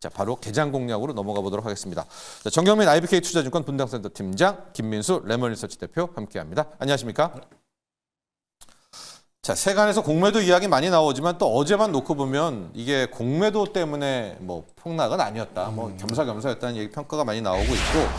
자, 바로 개장 공략으로 넘어가 보도록 하겠습니다. 자, 정경민 IBK 투자증권 분당센터 팀장, 김민수 레몬리서치 대표 함께합니다. 안녕하십니까? 자, 세간에서 공매도 이야기 많이 나오지만 또 어제만 놓고 보면 이게 공매도 때문에 뭐 폭락은 아니었다, 뭐 겸사겸사였다는 얘기 평가가 많이 나오고 있고,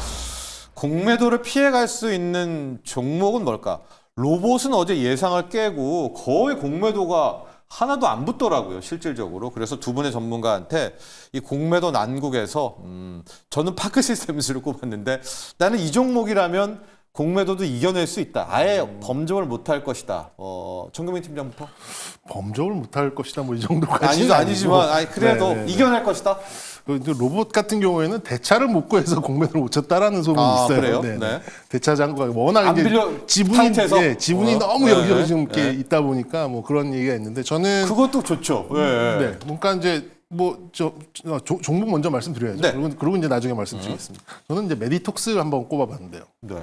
공매도를 피해갈 수 있는 종목은 뭘까? 로봇은 어제 예상을 깨고 거의 공매도가 하나도 안 붙더라고요, 실질적으로. 그래서 두 분의 전문가한테 이 공매도 난국에서 저는 파크 시스템스를 꼽았는데, 나는 이 종목이라면 공매도도 이겨낼 수 있다. 아예 범접을 못할 것이다. 정경민 팀장부터. 범접을 못할 것이다. 뭐 이 정도까지는 아니지만 그래도 네네네. 이겨낼 것이다. 로봇 같은 경우에는 대차를 못 구해서 공매도를 못 쳤다라는 소문이 있어요. 그래요? 네. 네. 대차 장고가 워낙 안 이제 빌려 지분이 타이트해서? 지분이 너무 네. 여기저기 좀 이렇게 네. 있다 보니까 뭐 그런 얘기가 있는데, 저는 그것도 좋죠. 네. 그러니까 이제 뭐 종목 먼저 말씀드려야죠. 네. 그리고 이제 나중에 말씀드리겠습니다. 저는 이제 메디톡스 한번 꼽아봤는데요. 네.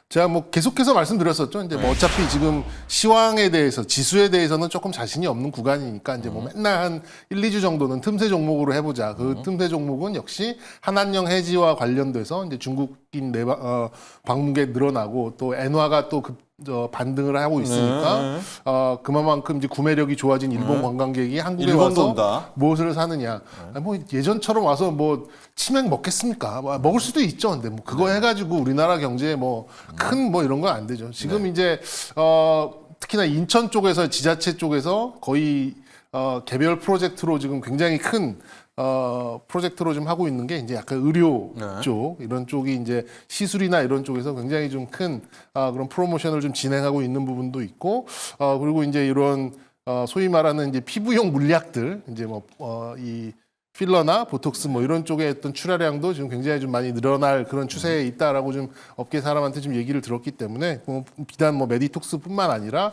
제가 뭐 계속해서 말씀드렸었죠. 이제 뭐 어차피 지금 시황에 대해서, 지수에 대해서는 조금 자신이 없는 구간이니까 이제 뭐 맨날 한 1, 2주 정도는 틈새 종목으로 해보자. 그 틈새 종목은 역시 한한령 해지와 관련돼서 이제 중국인 방문객 늘어나고 또 엔화가 또 반등을 하고 있으니까 그만큼 이제 구매력이 좋아진 일본 관광객이 한국에 일본도 와서 온다. 무엇을 사느냐. 뭐 예전처럼 와서 뭐 치맥 먹겠습니까? 뭐 먹을 수도 있죠. 근데 뭐 그거 해가지고 우리나라 경제에 뭐 큰 뭐 이런 건 안 되죠. 지금 이제 특히나 인천 쪽에서, 지자체 쪽에서 거의 개별 프로젝트로 지금 굉장히 큰 프로젝트로 좀 하고 있는 게 이제 약간 의료 쪽, 이런 쪽이 이제 시술이나 이런 쪽에서 굉장히 좀 큰 그런 프로모션을 좀 진행하고 있는 부분도 있고, 그리고 이제 이런 소위 말하는 이제 피부용 물약들, 이제 뭐 이 필러나 보톡스 뭐 이런 쪽에 어떤 출하량도 지금 굉장히 좀 많이 늘어날 그런 추세에 있다라고 좀 업계 사람한테 좀 얘기를 들었기 때문에, 비단 뭐 메디톡스뿐만 아니라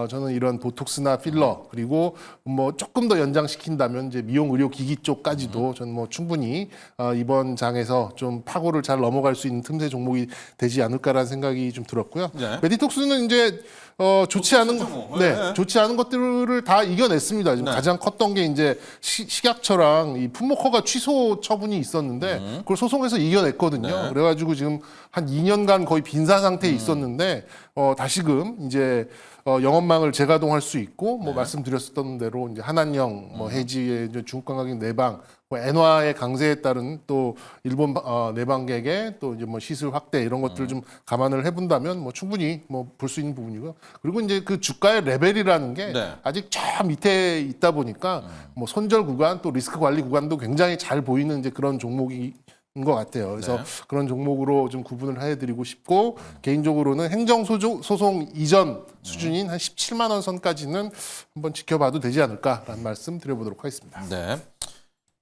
저는 이런 보톡스나 필러, 그리고 뭐 조금 더 연장시킨다면 이제 미용 의료 기기 쪽까지도 저는 뭐 충분히 이번 장에서 좀 파고를 잘 넘어갈 수 있는 틈새 종목이 되지 않을까라는 생각이 좀 들었고요. 네. 메디톡스는 이제 좋지 않은 좋지 않은 것들을 다 이겨냈습니다. 지금 가장 컸던 게 이제 식약처랑 이 품목허가 취소 처분이 있었는데 그걸 소송해서 이겨냈거든요. 그래가지고 지금 한 2년간 거의 빈사 상태에 있었는데 다시금 이제 영업망을 재가동할 수 있고, 뭐 말씀드렸었던 대로 이제 한한령, 뭐 해지의 이제 중국 관광객 내방, 뭐 엔화의 강세에 따른 또 일본 내방객의 또 이제 뭐 시술 확대, 이런 것들을 좀 감안을 해본다면 뭐 충분히 뭐 볼 수 있는 부분이고요. 그리고 이제 그 주가의 레벨이라는 게 아직 저 밑에 있다 보니까 뭐 손절 구간, 또 리스크 관리 구간도 굉장히 잘 보이는 이제 그런 종목이 것 같아요. 그래서 그런 종목으로 좀 구분을 해드리고 싶고, 개인적으로는 행정소송 이전 수준인 한 17만 원 선까지는 한번 지켜봐도 되지 않을까라는 말씀 드려보도록 하겠습니다. 네.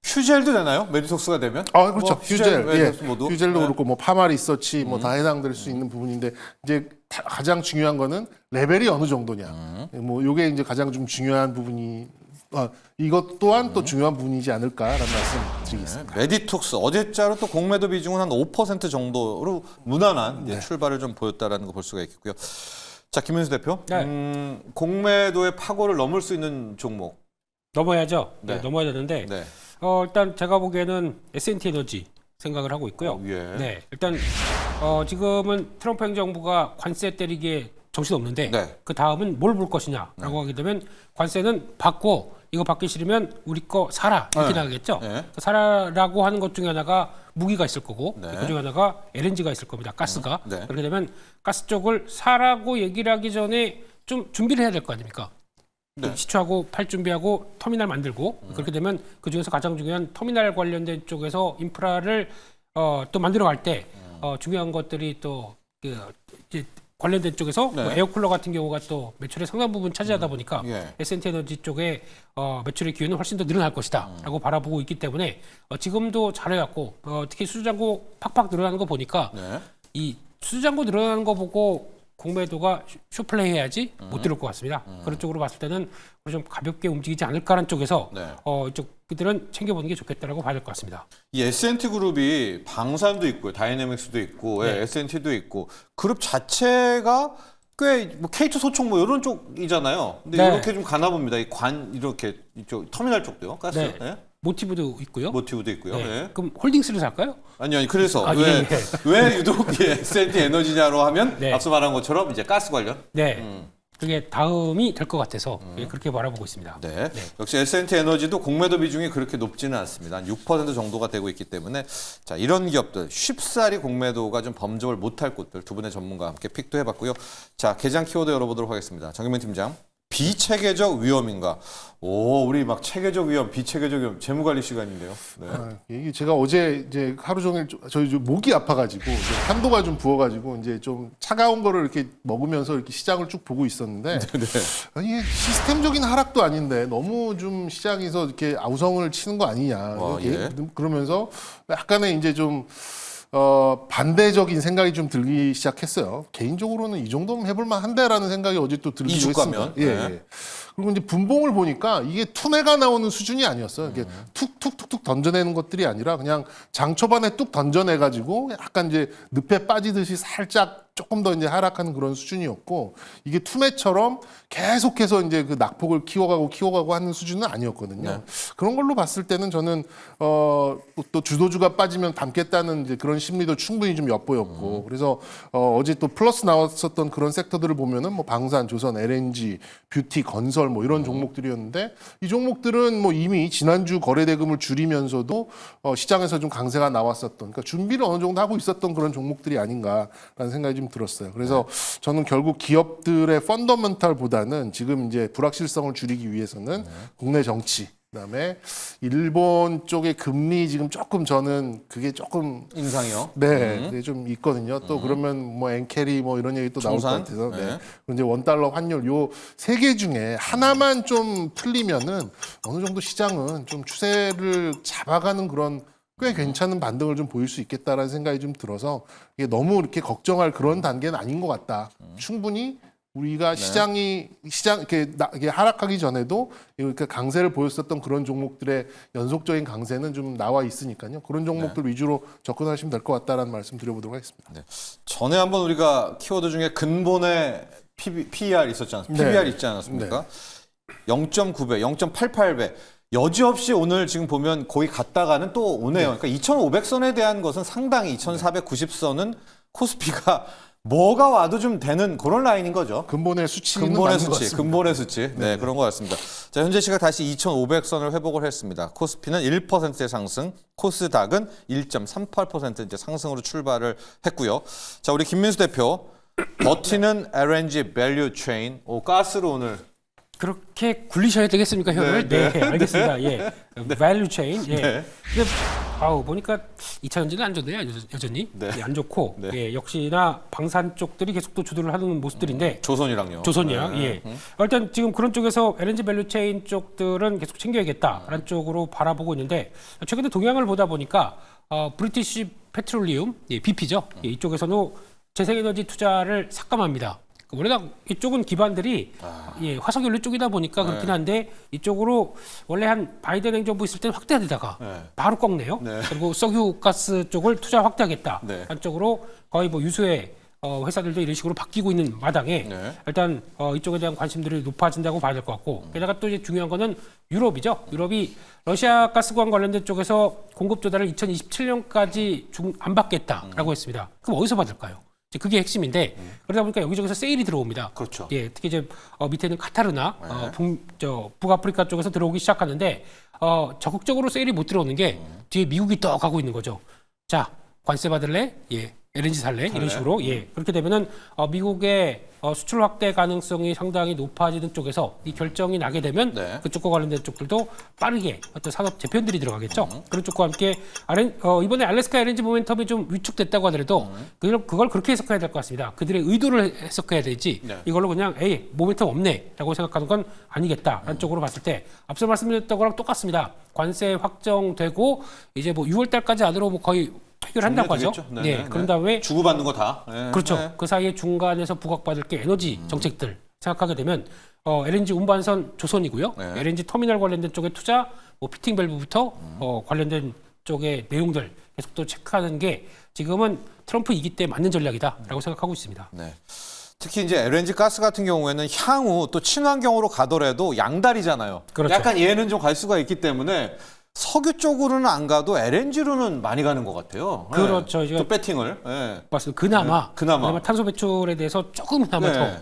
휴젤도 되나요? 메디톡스가 되면? 그렇죠. 뭐 휴젤, 메디톡스 모두? 휴젤도 그렇고 뭐 파마 리서치 뭐 다 해당될 수 있는 부분인데, 이제 가장 중요한 거는 레벨이 어느 정도냐. 뭐 요게 이제 가장 좀 중요한 부분이. 이것 또한 또 중요한 부분이지 않을까라는 말씀 드리겠습니다. 메디톡스 어제자로 또 공매도 비중은 한 5% 정도로 무난한 출발을 좀 보였다라는 거 볼 수가 있겠고요. 자, 김민수 대표, 공매도의 파고를 넘을 수 있는 종목. 넘어야죠. 네. 넘어야 되는데 네. 일단 제가 보기에는 S&T 에너지 생각을 하고 있고요. 네, 일단 지금은 트럼프 행정부가 관세 때리기에 정신없는데 그 다음은 뭘 볼 것이냐라고 하게 되면 관세는 받고, 이거 받기 싫으면 우리 거 사라, 이렇게 나가겠죠. 사라라고 하는 것 중에 하나가 무기가 있을 거고, 그 중에 하나가 LNG가 있을 겁니다. 가스가. 그렇게 되면 가스 쪽을 사라고 얘기를 하기 전에 좀 준비를 해야 될 거 아닙니까? 시추하고 팔 준비하고 터미널 만들고, 그렇게 되면 그 중에서 가장 중요한 터미널 관련된 쪽에서 인프라를 또 만들어 갈 때 중요한 것들이 또 이제 관련된 쪽에서 뭐 에어쿨러 같은 경우가 또 매출의 상당 부분 차지하다 보니까 S&T 에너지 쪽에 매출의 기회는 훨씬 더 늘어날 것이다라고 바라보고 있기 때문에 지금도 잘해갖고 특히 수주잔고 팍팍 늘어나는 거 보니까 이 수주잔고 늘어나는 거 보고 공매도가 슈플레이 해야지 못 들을 것 같습니다. 그런 쪽으로 봤을 때는 좀 가볍게 움직이지 않을까라는 쪽에서 이쪽들은 챙겨보는 게 좋겠다라고 봐야 될 것 같습니다. 이 S&T 그룹이 방산도 있고요, 다이내믹스도 있고, S&T도 있고, 그룹 자체가 꽤 뭐 K2 소총 뭐 이런 쪽이잖아요. 근데 이렇게 좀 가나 봅니다. 이렇게 이쪽 터미널 쪽도요, 가스. 모티브도 있고요. 모티브도 있고요. 네. 네. 그럼 홀딩스를 살까요? 아니 그래서 아, 왜, 예. 왜 유독 S&T 에너지냐로 하면 네. 앞서 말한 것처럼 이제 가스 관련. 네. 그게 다음이 될 것 같아서 예, 그렇게 바라보고 있습니다. 네. 역시 S&T 에너지도 공매도 비중이 그렇게 높지는 않습니다. 한 6% 정도가 되고 있기 때문에 자 이런 기업들 쉽사리 공매도가 좀 범접을 못할 곳들 두 분의 전문가와 함께 픽도 해봤고요. 자 개장 키워드 열어보도록 하겠습니다. 정경민 팀장. 비체계적 위험인가? 오, 우리 막 체계적 위험, 비체계적 위험, 재무관리 시간인데요. 네. 이게 제가 어제 이제 하루 종일 저희 좀 목이 아파가지고 이제 산도가 좀 부어가지고 이제 좀 차가운 거를 이렇게 먹으면서 이렇게 시장을 쭉 보고 있었는데 아니 이게 시스템적인 하락도 아닌데 너무 좀 시장에서 이렇게 아우성을 치는 거 아니냐 예. 그러면서 약간의 이제 좀 반대적인 생각이 좀 들기 시작했어요. 개인적으로는 이 정도면 해볼만 한데라는 생각이 어제 또 들기도 이주가면? 했습니다. 예, 네. 예. 그리고 이제 분봉을 보니까 이게 투매가 나오는 수준이 아니었어요. 이게 툭툭툭툭 던져내는 것들이 아니라 그냥 장 초반에 뚝 던져내가지고 약간 이제 늪에 빠지듯이 살짝 조금 더 이제 하락하는 그런 수준이었고 이게 투매처럼 계속해서 이제 그 낙폭을 키워가고 하는 수준은 아니었거든요. 네. 그런 걸로 봤을 때는 저는 또 주도주가 빠지면 담겠다는 이제 그런 심리도 충분히 좀 엿보였고 그래서 어제 또 플러스 나왔었던 그런 섹터들을 보면은 뭐 방산, 조선, LNG, 뷰티, 건설 뭐 이런 종목들이었는데 이 종목들은 뭐 이미 지난주 거래대금을 줄이면서도 시장에서 좀 강세가 나왔었던 그러니까 준비를 어느 정도 하고 있었던 그런 종목들이 아닌가라는 생각이 좀 들었어요. 그래서 저는 결국 기업들의 펀더멘탈보다는 지금 이제 불확실성을 줄이기 위해서는 국내 정치 그다음에 일본 쪽의 금리 지금 조금 저는 그게 조금 인상이요. 네, 그게 좀 있거든요. 또 그러면 뭐 엔캐리 뭐 이런 얘기 또 나올 것 청산? 같아서 네. 네. 그리고 이제 원달러 환율 요 세 개 중에 하나만 좀 풀리면은 어느 정도 시장은 좀 추세를 잡아가는 그런 꽤 괜찮은 반등을 좀 보일 수 있겠다라는 생각이 좀 들어서 이게 너무 이렇게 걱정할 그런 단계는 아닌 것 같다. 충분히 우리가 시장 이게 하락하기 전에도 이렇게 강세를 보였었던 그런 종목들의 연속적인 강세는 좀 나와 있으니까요. 그런 종목들 위주로 접근하시면 될 것 같다라는 말씀 드려보도록 하겠습니다. 네. 전에 한번 우리가 키워드 중에 근본의 PER 있었지 않습니까? 네. PBR 있지 않았습니까? 0.9배, 0.88배. 여지없이 오늘 지금 보면 거의 갔다가는 또 오네요. 그러니까 2,500선에 대한 것은 상당히 2,490선은 코스피가 뭐가 와도 좀 되는 그런 라인인 거죠. 근본의 수치는 근본의 맞는 것 수치, 같습니다. 근본의 수치. 네, 그런 것 같습니다. 자, 현재 시각 다시 2,500선을 회복을 했습니다. 코스피는 1%의 상승, 코스닥은 1.38% 이제 상승으로 출발을 했고요. 자, 우리 김민수 대표 버티는 LNG 밸류 체인, 가스로 오늘 그렇게 굴리셔야 되겠습니까, 혀를? 네, 네, 알겠습니다. 예. value chain. 예. 네. 근데 보니까 2차 전지는 안 좋네요, 여전히. 네. 예, 안 좋고. 네. 예, 역시나 방산 쪽들이 계속 또 주도를 하는 모습들인데 조선이랑요. 조선이랑 예. 일단 지금 그런 쪽에서 LNG 밸류 체인 쪽들은 계속 챙겨야겠다라는 쪽으로 바라보고 있는데 최근에 동향을 보다 보니까 브리티시 페트롤리움, 예, BP죠. 예, 이쪽에서는 재생에너지 투자를 삭감합니다. 워낙 이쪽은 기반들이 예, 화석연료 쪽이다 보니까 그렇긴 한데 이쪽으로 원래 한 바이든 행정부 있을 때는 확대하다가 바로 꺾네요. 그리고 석유가스 쪽을 투자 확대하겠다. 한쪽으로 거의 뭐 유수의 회사들도 이런 식으로 바뀌고 있는 마당에 일단 이쪽에 대한 관심들이 높아진다고 봐야 될 것 같고 게다가 또 이제 중요한 거는 유럽이죠. 유럽이 러시아 가스관 관련된 쪽에서 공급 조달을 2027년까지 안 받겠다라고 했습니다. 그럼 어디서 받을까요? 그게 핵심인데 그러다 보니까 여기저기서 세일이 들어옵니다. 그렇죠. 예, 특히 이제 밑에는 카타르나 북아프리카 쪽에서 들어오기 시작하는데 적극적으로 세일이 못 들어오는 게 뒤에 미국이 떠 가고 있는 거죠. 자, 관세 받을래? 예. LNG 살래? 이런 식으로. 예. 그렇게 되면은 미국의 수출 확대 가능성이 상당히 높아지는 쪽에서 이 결정이 나게 되면 그쪽과 관련된 쪽들도 빠르게 어떤 산업 재편들이 들어가겠죠. 그런 쪽과 함께 이번에 알래스카 LNG 모멘텀이 좀 위축됐다고 하더라도 그걸 그렇게 해석해야 될 것 같습니다. 그들의 의도를 해석해야 되지 이걸로 그냥 모멘텀 없네라고 생각하는 건 아니겠다라는 쪽으로 봤을 때 앞서 말씀드렸던 거랑 똑같습니다. 관세 확정되고 이제 뭐 6월 달까지 안으로 뭐 거의 해결한다고 하죠. 네, 그런 다음에 주고받는 거 다. 네. 그렇죠. 그 사이에 중간에서 부각받을 게 에너지 정책들 생각하게 되면 LNG 운반선 조선이고요. LNG 터미널 관련된 쪽에 투자, 뭐 피팅 밸브부터 관련된 쪽의 내용들 계속 또 체크하는 게 지금은 트럼프 2기 때 맞는 전략이다라고 생각하고 있습니다. 네. 특히 이제 LNG 가스 같은 경우에는 향후 또 친환경으로 가더라도 양다리잖아요. 그렇죠. 약간 얘는 좀 갈 수가 있기 때문에 석유 쪽으로는 안 가도 LNG로는 많이 가는 것 같아요. 그렇죠. 네. 또 배팅을. 네. 맞습니다. 그나마 그나마 탄소 배출에 대해서 조금이나마 네. 더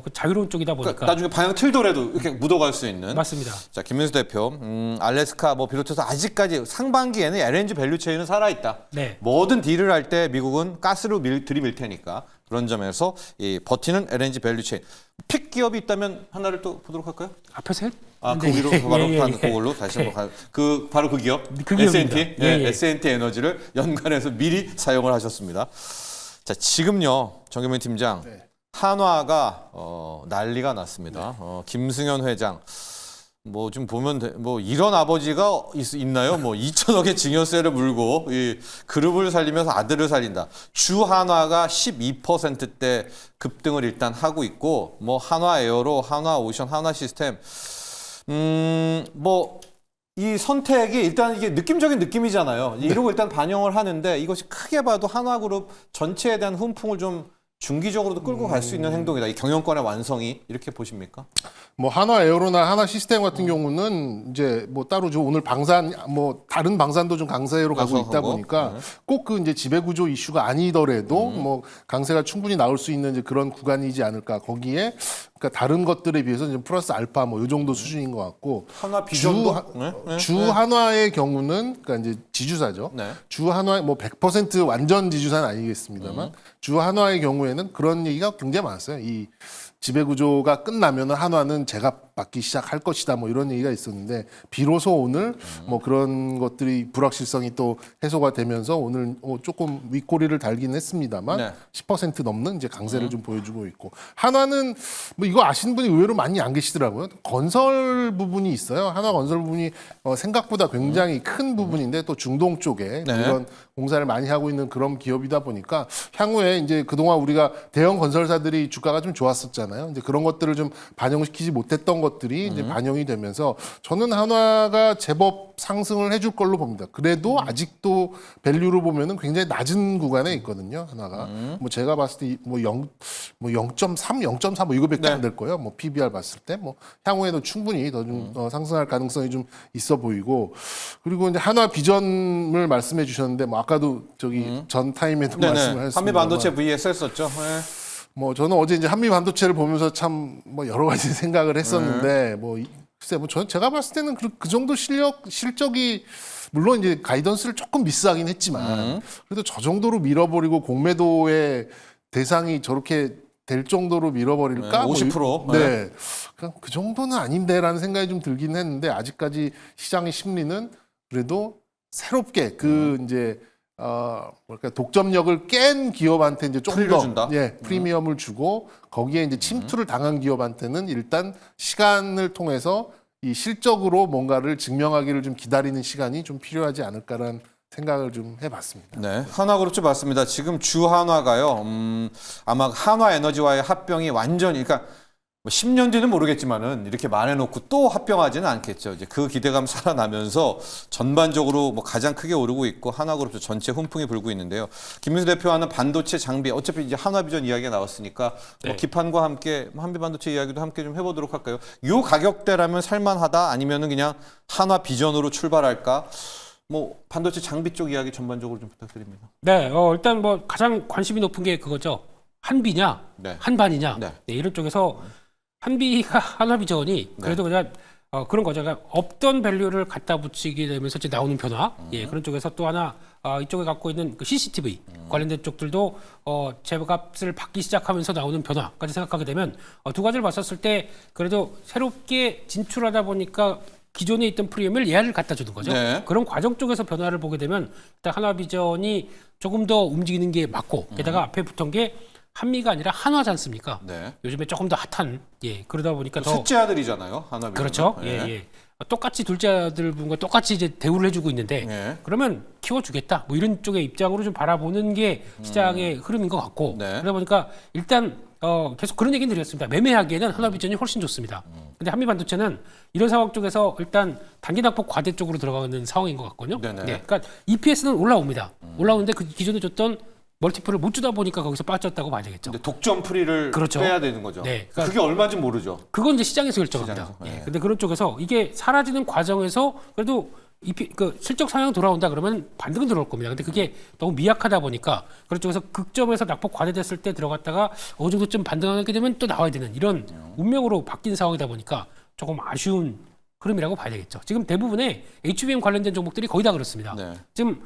그 자유로운 쪽이다 보니까 그러니까 나중에 방향 틀더라도 이렇게 묻어갈 수 있는. 맞습니다. 자, 김민수 대표, 알래스카 뭐 비롯해서 아직까지 상반기에는 LNG 밸류 체인은 살아 있다. 네. 뭐든 딜을 할 때 미국은 가스로 들이밀 테니까 그런 점에서 이 버티는 LNG 밸류 체인. 픽 기업이 있다면 하나를 또 보도록 할까요? 앞에서 그 위로 바로 그걸로 다시 한번 바로 그 기업 그 S&T 기업입니다. 예. S&T 에너지를 연관해서 미리 사용을 하셨습니다. 자, 지금요 정경민 팀장. 네. 한화가 난리가 났습니다. 김승현 회장 뭐 좀 보면 뭐 이런 아버지가 있나요? 뭐 2천억의 증여세를 물고 이 그룹을 살리면서 아들을 살린다. 주 한화가 12%대 급등을 일단 하고 있고 뭐 한화 에어로, 한화 오션, 한화 시스템 뭐 이 선택이 일단 이게 느낌적인 느낌이잖아요. 이러고 일단 반영을 하는데 이것이 크게 봐도 한화그룹 전체에 대한 훈풍을 좀 중기적으로도 끌고 갈 수 있는 행동이다. 이 경영권의 완성이 이렇게 보십니까? 뭐 한화 에어로나 한화 시스템 같은 경우는 이제 뭐 따로 좀 오늘 방산 뭐 다른 방산도 좀 강세로 가고 있다 보니까 꼭 그 이제 지배 구조 이슈가 아니더라도 뭐 강세가 충분히 나올 수 있는 이제 그런 구간이지 않을까. 거기에 그러니까 다른 것들에 비해서 이제 플러스 알파 뭐 이 정도 수준인 것 같고 한화 비전도 주 한화의 경우는 그러니까 이제 지주사죠. 네. 주 한화 뭐 100% 완전 지주사는 아니겠습니다만 주 한화의 경우에는 그런 얘기가 굉장히 많았어요. 이 지배 구조가 끝나면 한화는 제값 받기 시작할 것이다. 뭐 이런 얘기가 있었는데 비로소 오늘 뭐 그런 것들이 불확실성이 또 해소가 되면서 오늘 조금 윗꼬리를 달긴 했습니다만 네. 10% 넘는 이제 강세를 좀 보여주고 있고 한화는 뭐 이거 아시는 분이 의외로 많이 안 계시더라고요. 건설 부분이 있어요. 한화 건설 부분이 생각보다 굉장히 큰 부분인데 또 중동 쪽에 네. 이런 공사를 많이 하고 있는 그런 기업이다 보니까 향후에 이제 그동안 우리가 대형 건설사들이 주가가 좀 좋았었잖아요. 이제 그런 것들을 좀 반영시키지 못했던 것들이 이제 반영이 되면서 저는 한화가 제법 상승을 해줄 걸로 봅니다. 그래도 아직도 밸류로 보면은 굉장히 낮은 구간에 있거든요. 한화가 뭐 제가 봤을 때 뭐 0.3, 0.4 뭐 이거밖에 안 될 거예요. 뭐 PBR 봤을 때 뭐 향후에도 충분히 더 좀 상승할 가능성이 좀 있어 보이고 그리고 이제 한화 비전을 말씀해 주셨는데 뭐 아까도 저기 전 타임에도 말씀을 했습니다. 한미 반도체 VS 했었죠. 네. 뭐 저는 어제 이제 한미 반도체를 보면서 참 뭐 여러 가지 생각을 했었는데 뭐 글쎄 뭐 제가 봤을 때는 그 정도 실적이 물론 이제 가이던스를 조금 미스하긴 했지만 그래도 저 정도로 밀어버리고 공매도의 대상이 저렇게 될 정도로 밀어버릴까? 50%. 네. 그냥 그 정도는 아닌데라는 생각이 좀 들긴 했는데 아직까지 시장의 심리는 그래도 새롭게 그 이제 뭐랄까 독점력을 깬 기업한테 이제 조금 더 준다? 프리미엄을 주고 거기에 이제 침투를 당한 기업한테는 일단 시간을 통해서 이 실적으로 뭔가를 증명하기를 좀 기다리는 시간이 좀 필요하지 않을까라는 생각을 좀 해봤습니다. 네, 한화그룹 좀 봤습니다. 지금 주 한화가요. 아마 한화에너지와의 합병이 완전히 그러니까 뭐 10년 뒤는 모르겠지만은 이렇게 말해놓고 또 합병하지는 않겠죠. 이제 그 기대감 살아나면서 전반적으로 뭐 가장 크게 오르고 있고 한화그룹도 전체 훈풍이 불고 있는데요. 김민수 대표와는 반도체 장비 어차피 이제 한화비전 이야기가 나왔으니까 뭐 기판과 함께 한미 반도체 이야기도 함께 좀 해보도록 할까요? 요 가격대라면 살만하다 아니면은 그냥 한화비전으로 출발할까? 뭐 반도체 장비 쪽 이야기 전반적으로 좀 부탁드립니다. 네, 일단 뭐 가장 관심이 높은 게 그거죠. 한비냐, 한반이냐, 이런 쪽에서 한비가 한화비전이 그래도 그냥 그런 거죠. 그러니까 없던 밸류를 갖다 붙이게 되면서 이제 나오는 변화, 그런 쪽에서 또 하나 이쪽에 갖고 있는 그 CCTV 관련된 쪽들도 제값을 받기 시작하면서 나오는 변화까지 생각하게 되면 두 가지를 봤었을 때 그래도 새롭게 진출하다 보니까 기존에 있던 프리미엄을 얘를 갖다 주는 거죠. 그런 과정 쪽에서 변화를 보게 되면 일단 한화비전이 조금 더 움직이는 게 맞고 게다가 앞에 붙은 게 한미가 아니라 한화지 않습니까? 요즘에 조금 더 핫한 그러다 보니까 더 셋째 아들이잖아요. 한화비전. 그렇죠. 똑같이 둘째 아들분과 똑같이 이제 대우를 해주고 있는데 그러면 키워주겠다. 뭐 이런 쪽의 입장으로 좀 바라보는 게 시장의 흐름인 것 같고 그러다 보니까 일단 계속 그런 얘기는 드렸습니다. 매매하기에는 한화비전이 훨씬 좋습니다. 근데 한미반도체는 이런 상황 쪽에서 일단 단기 낙폭 과대 쪽으로 들어가는 상황인 것 같거든요. 그러니까 EPS는 올라옵니다. 올라오는데 그 기존에 줬던 멀티플을 못 주다 보니까 거기서 빠졌다고 봐야 되겠죠. 근데 독점 프리를 빼야 되는 거죠. 그러니까 그게 얼마인지 모르죠. 그건 이제 시장에서 결정합니다. 근데 그런 쪽에서 이게 사라지는 과정에서 그래도 그 실적 상향 돌아온다 그러면 반등은 들어올 겁니다. 근데 그게 너무 미약하다 보니까 그런 쪽에서 극점에서 낙폭 과대됐을 때 들어갔다가 어느 정도쯤 반등하게 되면 또 나와야 되는 이런 운명으로 바뀐 상황이다 보니까 조금 아쉬운 흐름이라고 봐야 되겠죠. 지금 대부분의 HBM 관련된 종목들이 거의 다 그렇습니다. 네. 지금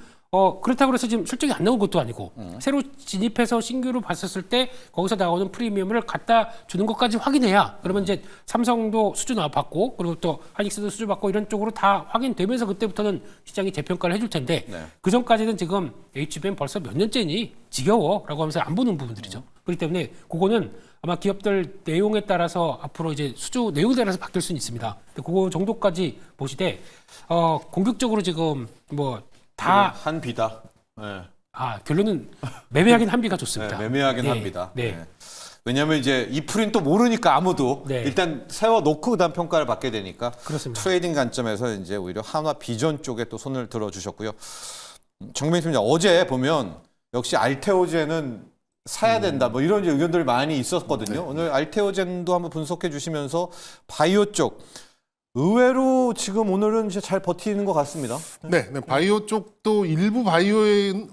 그렇다고 해서 지금 실적이 안 나온 것도 아니고 새로 진입해서 신규로 봤었을 때 거기서 나오는 프리미엄을 갖다 주는 것까지 확인해야 그러면 이제 삼성도 수주 받고 그리고 또 하이닉스도 수주 받고 이런 쪽으로 다 확인되면서 그때부터는 시장이 재평가를 해줄 텐데 네. 그 전까지는 지금 HBM 벌써 몇 년째니 지겨워라고 하면서 안 보는 부분들이죠. 그렇기 때문에 그거는 아마 기업들 내용에 따라서 앞으로 이제 수주 내용에 따라서 바뀔 수는 있습니다. 그거 정도까지 보시되 공격적으로 지금 뭐 다 한비다. 네. 결론은 매매하긴 한비가 좋습니다. 네, 매매하긴 네. 한비다. 네. 네. 왜냐하면 이제 이 풀인 또 모르니까 아무도 네. 일단 세워놓고 그다음 평가를 받게 되니까 그렇습니다. 트레이딩 관점에서 이제 오히려 한화 비전 쪽에 또 손을 들어주셨고요. 정명희 팀장 어제 보면 역시 알테오젠은 사야 된다 뭐 이런 의견들이 많이 있었거든요. 네. 오늘 알테오젠도 한번 분석해 주시면서 바이오 쪽. 의외로 지금 오늘은 이제 잘 버티는 것 같습니다. 네, 바이오 쪽도 일부 바이오의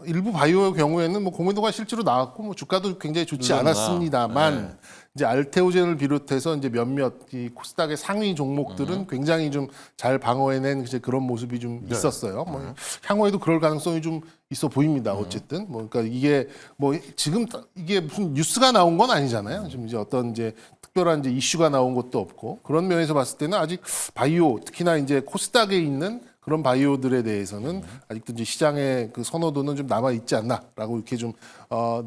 경우에는 뭐 공매도가 실제로 나왔고 뭐 주가도 굉장히 좋지 않았습니다만 네. 이제 알테오젠을 비롯해서 이제 몇몇 이 코스닥의 상위 종목들은 굉장히 좀 잘 방어해낸 이제 그런 모습이 좀 있었어요. 뭐 향후에도 그럴 가능성이 좀 있어 보입니다. 어쨌든 뭐 그러니까 이게 뭐 지금 이게 무슨 뉴스가 나온 건 아니잖아요. 지금 이제 어떤 이제 특별한 이제 이슈가 나온 것도 없고 그런 면에서 봤을 때는 아직 바이오 특히나 이제 코스닥에 있는 그런 바이오들에 대해서는 아직도 이제 시장의 그 선호도는 좀 남아 있지 않나라고 이렇게 좀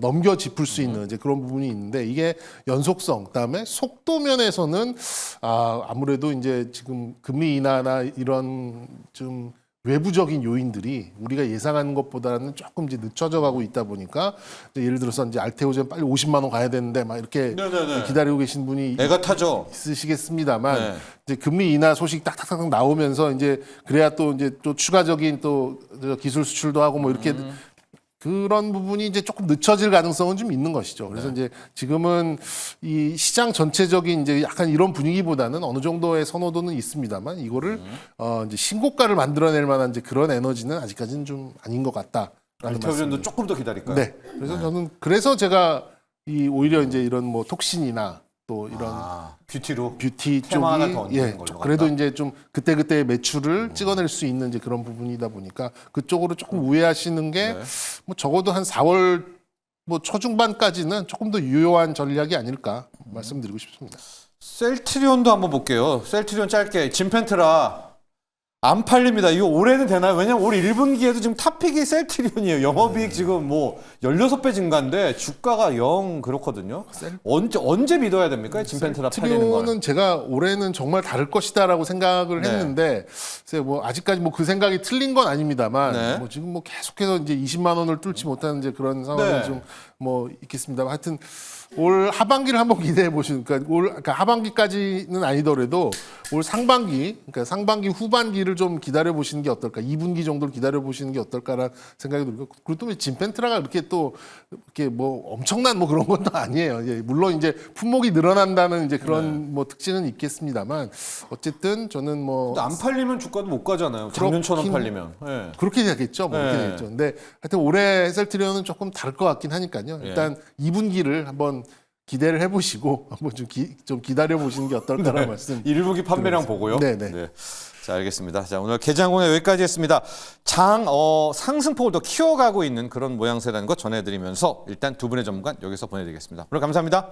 넘겨 짚을 수 있는 이제 그런 부분이 있는데 이게 연속성 그다음에 속도 면에서는 아무래도 이제 지금 금리 인하나 이런 좀 외부적인 요인들이 우리가 예상하는 것보다는 조금 이제 늦춰져 가고 있다 보니까 이제 예를 들어서 이제 알테오젠 빨리 50만 원 가야 되는데 막 이렇게 네네네. 기다리고 계신 분이 애가 타죠. 있으시겠습니다만 네. 이제 금리 인하 소식 딱딱딱 나오면서 이제 그래야 또 이제 또 추가적인 또 기술 수출도 하고 뭐 이렇게 그런 부분이 이제 조금 늦춰질 가능성은 좀 있는 것이죠. 그래서 이제 지금은 이 시장 전체적인 이제 약간 이런 분위기보다는 어느 정도의 선호도는 있습니다만 이거를 이제 신고가를 만들어낼 만한 이제 그런 에너지는 아직까지는 좀 아닌 것 같다. 알테오젠도 조금 더 기다릴까요? 네. 그래서 저는 그래서 제가 이 오히려 이제 이런 뭐 톡신이나 또 이런 뷰티 쪽이 그래도 이제 좀 그때그때 매출을 찍어낼 수 있는 이제 그런 부분이다 보니까 그쪽으로 조금 우회하시는 게 뭐 적어도 한 4월 뭐 초중반까지는 조금 더 유효한 전략이 아닐까 말씀드리고 싶습니다. 셀트리온도 한번 볼게요. 셀트리온 짧게 진펜트라 안 팔립니다. 이거 올해는 되나요? 왜냐면 올 1분기에도 지금 탑픽이 셀트리온이에요. 영업이익 지금 뭐 16배 증가인데 주가가 영 그렇거든요. 언제 믿어야 됩니까? 진펜트라 팔리는 거. 셀트리온은 제가 올해는 정말 다를 것이다라고 생각을 했는데 뭐 아직까지 뭐 그 생각이 틀린 건 아닙니다만 뭐 지금 뭐 계속해서 이제 20만 원을 뚫지 못하는 이제 그런 상황이 좀 뭐 있겠습니다만 하여튼 올 하반기를 한번 기대해 보시는 그러니까 하반기까지는 아니더라도 올 상반기 그러니까 상반기 후반기를 좀 기다려 보시는 게 어떨까 2분기 정도를 기다려 보시는 게 어떨까라는 생각이 들고 그리고 또 진펜트라가 그렇게 또 이렇게 뭐 엄청난 뭐 그런 것도 아니에요. 물론 이제 품목이 늘어난다는 이제 그런 뭐 특징은 있겠습니다만 어쨌든 저는 뭐 안 팔리면 주가도 못 가잖아요. 작년처럼 팔리면 그렇게 되겠죠. 뭐 그렇게 되겠죠. 근데 하여튼 올해 셀트리온은 조금 다를 것 같긴 하니까요. 일단 2분기를 한번 기대를 해보시고 한번 좀 기다려 보시는 게 어떨까라는 말씀. 1분기 판매량 보고요. 네네. 네. 자, 알겠습니다. 자, 오늘 개장훈에 여기까지 했습니다. 상승폭을 더 키워가고 있는 그런 모양새라는 거 전해드리면서 일단 두 분의 전문가 여기서 보내드리겠습니다. 오늘 감사합니다.